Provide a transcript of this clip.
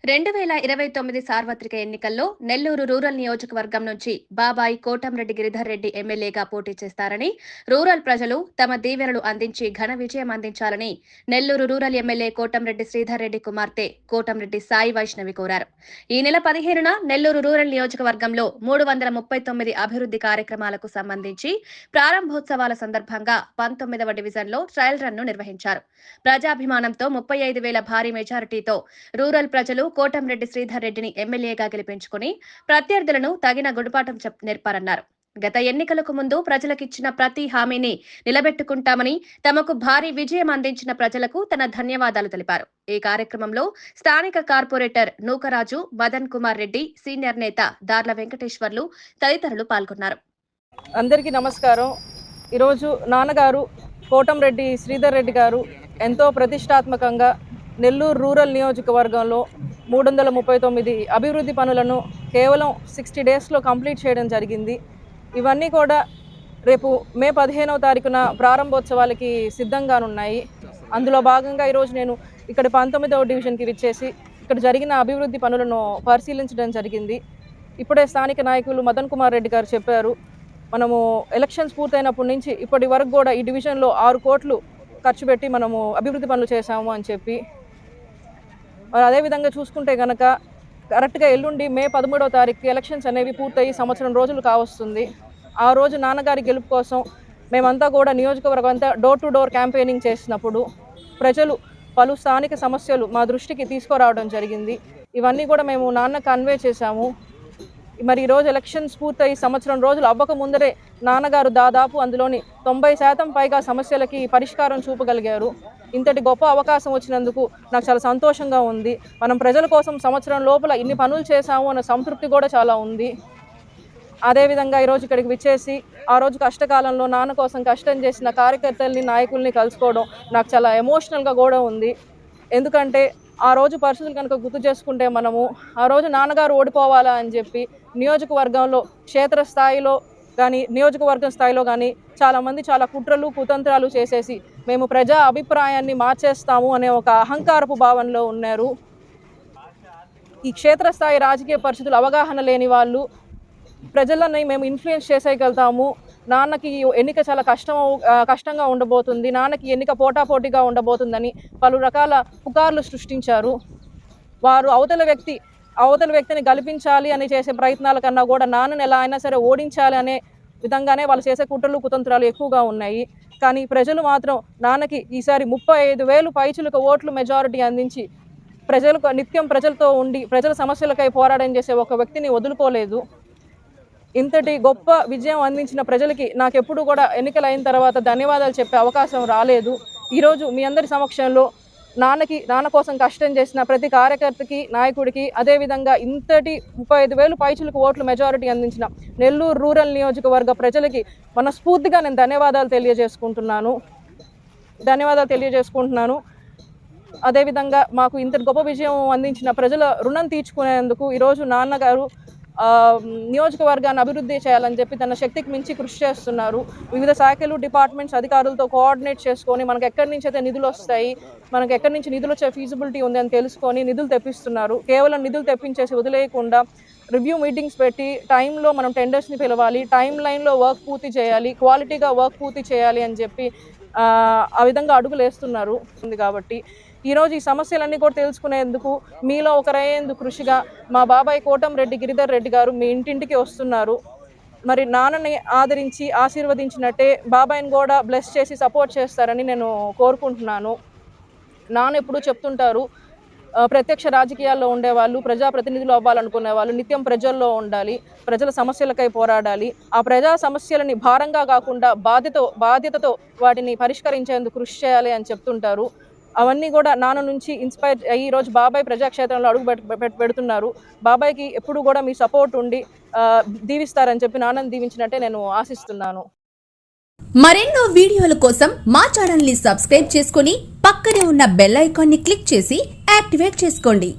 2029 సార్వత్రిక ఎన్నికల్లో నెల్లూరు రూరల్ నియోజకవర్గం నుంచి బాబాయి కోటంరెడ్డి గిరిధర్ రెడ్డి ఎమ్మెల్యేగా పోటీ చేస్తారని, రూరల్ ప్రజలు తమ దీవెనలు అందించి ఘన విజయం అందించాలని నెల్లూరు రూరల్ ఎమ్మెల్యే కోటంరెడ్డి శ్రీధర్ రెడ్డి కుమార్తె కోటంరెడ్డి సాయి వైష్ణవి కోరారు. ఈ నెల 15న నెల్లూరు రూరల్ నియోజకవర్గంలో 339 అభివృద్ధి కార్యక్రమాలకు సంబంధించి ప్రారంభోత్సవాల సందర్భంగా 19వ డివిజన్లో ట్రయల్ రన్ను నిర్వహించారు. ప్రజాభిమానంతో 35,000 భారీ మెజారిటీతో రూరల్ ప్రజలు కోటంరెడ్డి శ్రీధర్ రెడ్డిని ఎమ్మెల్యేగా గెలిపించుకుని ప్రత్యర్థులను తగిన గుణపాఠం నేర్పారన్నారు. గత ఎన్నికలకు ముందు ప్రజలకిచ్చిన ప్రతి హామీని నిలబెట్టుకుంటామని, తమకు భారీ విజయం అందించిన ప్రజలకు తన ధన్యవాదాలు తెలిపారు. ఈ కార్యక్రమంలో స్థానిక కార్పొరేటర్ నూకరాజు, మదన్ కుమార్ రెడ్డి, సీనియర్ నేత దార్ల వెంకటేశ్వర్లు తదితరులు పాల్గొన్నారు. అందరికీ నమస్కారం. ఈరోజు నాన్నగారు కోటంరెడ్డి శ్రీధర్ రెడ్డి గారు ఎంతో ప్రతిష్టాత్మకంగా నెల్లూరు రూరల్ నియోజకవర్గంలో 339 అభివృద్ధి పనులను కేవలం 60 డేస్లో కంప్లీట్ చేయడం జరిగింది. ఇవన్నీ కూడా రేపు మే 15వ తారీఖున ప్రారంభోత్సవాలకి సిద్ధంగానున్నాయి. అందులో భాగంగా ఈరోజు నేను ఇక్కడ 19వ డివిజన్కి విచ్చేసి ఇక్కడ జరిగిన అభివృద్ధి పనులను పరిశీలించడం జరిగింది. ఇప్పుడే స్థానిక నాయకులు మదన్ కుమార్ రెడ్డి గారు చెప్పారు, మనము ఎలక్షన్స్ పూర్తయినప్పటి నుంచి ఇప్పటి వరకు కూడా ఈ డివిజన్లో 6 కోట్లు ఖర్చు పెట్టి మనము అభివృద్ధి పనులు చేశాము అని చెప్పి. మరి అదేవిధంగా చూసుకుంటే కనుక కరెక్ట్గా ఎల్లుండి మే 13వ తారీఖు ఎలక్షన్స్ అనేవి పూర్తయి సంవత్సరం రోజులు కావస్తుంది. ఆ రోజు నాన్నగారి గెలుపు కోసం మేమంతా కూడా నియోజకవర్గం అంతా డోర్ టు డోర్ క్యాంపెయినింగ్ చేసినప్పుడు ప్రజలు పలు స్థానిక సమస్యలు మా దృష్టికి తీసుకురావడం జరిగింది. ఇవన్నీ కూడా మేము నాన్న కన్వే చేశాము. మరి ఈరోజు ఎలక్షన్స్ పూర్తయి సంవత్సరం రోజులు అవ్వక ముందరే నాన్నగారు దాదాపు అందులోని 90% పైగా సమస్యలకి పరిష్కారం చూపగలిగారు. ఇంతటి గొప్ప అవకాశం వచ్చినందుకు నాకు చాలా సంతోషంగా ఉంది. మనం ప్రజల కోసం సంవత్సరం లోపల ఇన్ని పనులు చేశాము అన్న సంతృప్తి కూడా చాలా ఉంది. అదేవిధంగా ఈరోజు ఇక్కడికి విచ్చేసి ఆ రోజు కష్టకాలంలో నాన్న కోసం కష్టం చేసిన కార్యకర్తల్ని, నాయకుల్ని కలుసుకోవడం నాకు చాలా ఎమోషనల్గా కూడా ఉంది. ఎందుకంటే ఆ రోజు పరిస్థితులు కనుక గుర్తు చేసుకుంటే మనము ఆ రోజు నాన్నగారు ఓడిపోవాలా అని చెప్పి నియోజకవర్గంలో క్షేత్రస్థాయిలో కానీ నియోజకవర్గం స్థాయిలో కానీ చాలామంది చాలా కుట్రలు, కుతంత్రాలు చేసేసి మేము ప్రజా అభిప్రాయాన్ని మార్చేస్తాము అనే ఒక అహంకారపు భావనలో ఉన్నారు. ఈ క్షేత్రస్థాయి రాజకీయ పరిస్థితులు అవగాహన లేని వాళ్ళు ప్రజలని మేము ఇన్ఫ్లుయెన్స్ చేసేయగలుగుతాము, నాన్నకి ఎన్నిక చాలా కష్టంగా ఉండబోతుంది, నాన్నకి ఎన్నిక పోటాపోటీగా ఉండబోతుందని పలు రకాల పుకార్లు సృష్టించారు. వారు అవతల వ్యక్తిని గెలిపించాలి అని చేసే ప్రయత్నాల కన్నా కూడా నాన్నని ఎలా అయినా సరే ఓడించాలి అనే విధంగానే వాళ్ళు చేసే కుట్రలు, కుతంత్రాలు ఎక్కువగా ఉన్నాయి. కానీ ప్రజలు మాత్రం నాన్నకి ఈసారి 35,000 పైచులకు ఓట్లు మెజారిటీ అందించి నిత్యం ప్రజలతో ఉండి ప్రజల సమస్యలకై పోరాటం చేసే ఒక వ్యక్తిని వదులుకోలేదు. ఇంతటి గొప్ప విజయం అందించిన ప్రజలకి నాకెప్పుడు కూడా ఎన్నికలు అయిన తర్వాత ధన్యవాదాలు చెప్పే అవకాశం రాలేదు. ఈరోజు మీ అందరి సమక్షంలో నాన్న కోసం కష్టం చేసిన ప్రతి కార్యకర్తకి, నాయకుడికి, అదేవిధంగా ఇంతటి 35,000 పైచులకు ఓట్లు మెజారిటీ అందించిన నెల్లూరు రూరల్ నియోజకవర్గ ప్రజలకి మనస్ఫూర్తిగా నేను ధన్యవాదాలు తెలియజేసుకుంటున్నాను. అదేవిధంగా మాకు ఇంతటి గొప్ప విజయం అందించిన ప్రజల రుణం తీర్చుకునేందుకు ఈరోజు నాన్నగారు నియోజకవర్గాన్ని అభివృద్ధి చేయాలని చెప్పి తన శక్తికి మించి కృషి చేస్తున్నారు. వివిధ శాఖలు, డిపార్ట్మెంట్స్ అధికారులతో కోఆర్డినేట్ చేసుకొని మనకు ఎక్కడి నుంచి అయితే నిధులు వస్తాయి, మనకు ఎక్కడి నుంచి నిధులు వచ్చే ఫీజిబిలిటీ ఉంది అని తెలుసుకొని నిధులు తెప్పిస్తున్నారు. కేవలం నిధులు తెప్పించేసి వదిలేయకుండా రివ్యూ మీటింగ్స్ పెట్టి టైంలో మనం టెండర్స్ని పిలవాలి, టైం లైన్లో వర్క్ పూర్తి చేయాలి, క్వాలిటీగా వర్క్ పూర్తి చేయాలి అని చెప్పి ఆ విధంగా అడుగులు వేస్తున్నారు. కాబట్టి ఈరోజు ఈ సమస్యలన్నీ కూడా తెలుసుకునేందుకు మీలో ఒకరయ్యేందుకు కృషిగా మా బాబాయ్ కోటంరెడ్డి గిరిధర్ రెడ్డి గారు మీ ఇంటింటికి వస్తున్నారు. మరి నాన్నని ఆదరించి ఆశీర్వదించినట్టే బాబాయ్ని కూడా బ్లెస్ చేసి సపోర్ట్ చేస్తారని నేను కోరుకుంటున్నాను. నాన్న ఎప్పుడూ చెప్తుంటారు, ప్రత్యక్ష రాజకీయాల్లో ఉండేవాళ్ళు, ప్రజాప్రతినిధులు అవ్వాలనుకునే వాళ్ళు నిత్యం ప్రజల్లో ఉండాలి, ప్రజల సమస్యలకై పోరాడాలి, ఆ ప్రజా సమస్యలని భారంగా కాకుండా బాధ్యతతో వాటిని పరిష్కరించేందుకు కృషి చేయాలి అని చెప్తుంటారు. అవన్నీ కూడా నాన్న నుంచి ఇన్స్పైర్ అయ్యి ఈరోజు బాబాయ్ ప్రజాక్షేత్రంలో అడుగు పెడుతున్నారు. బాబాయ్కి ఎప్పుడు కూడా మీ సపోర్ట్ ఉండి దీవిస్తారని చెప్పి నాన్నని దీవించినట్టే నేను ఆశిస్తున్నాను. మరెన్నో వీడియోల కోసం మా ఛానల్ ని సబ్స్క్రైబ్ చేసుకుని పక్కనే ఉన్న బెల్ ఐకాన్ ని క్లిక్ చేసి యాక్టివేట్ చేసుకోండి.